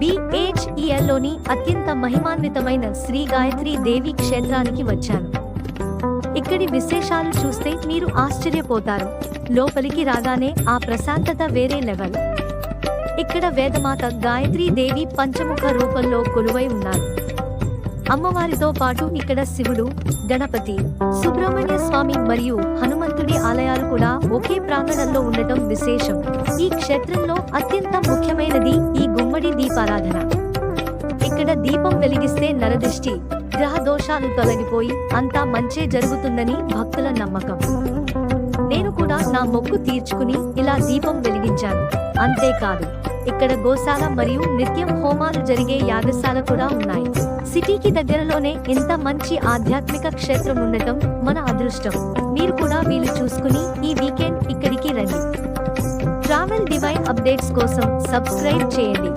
BHELలోని అత్యంత మహిమాన్వితమైన శ్రీ గాయత్రీ దేవి క్షేత్రానికి వచ్చాను. ఇక్కడి విశేషాలు చూస్తే మీరు ఆశ్చర్యపోతారు. లోపలికి రాగానే ఆ ప్రశాంతత వేరే లెవెల్. ఇక్కడ వేదమాత గాయత్రీ దేవి పంచముఖ రూపంలో కొలువై ఉన్నారు. అమ్మవారితో పాటు ఇక్కడ శివుడు, గణపతి, సుబ్రహ్మణ్య స్వామి మరియు హనుమంతుడి ఆలయాలు కూడా ఒకే ప్రాంగణంలో ఉండటం విశేషం. ఈ క్షేత్రంలో అత్యంత ముఖ్యమైనది ఈ గుమ్మడి దీపారాధన. ఇక్కడ దీపం వెలిగిస్తే నరదృష్టి, గ్రహ దోషాలు తొలగిపోయి అంతా మంచే జరుగుతుందని భక్తుల నమ్మకం. నేను కూడా నా మొక్కు తీర్చుకుని ఇలా దీపం వెలిగించాను. అంతేకాదు, ఇక్కడ గోశాల మరియు నిత్యం హోమాలు జరిగే యాగశాల కూడా ఉన్నాయి. సిటీకి దగ్గరలోనే ఇంత మంచి ఆధ్యాత్మిక క్షేత్రం ఉండటం మన అదృష్టం. మీరు కూడా వీలు చూసుకుని ఈ వీకెండ్ ఇక్కడికి రండి. ట్రావెల్ డివైన్ అప్డేట్స్ కోసం సబ్స్క్రైబ్ చేయండి.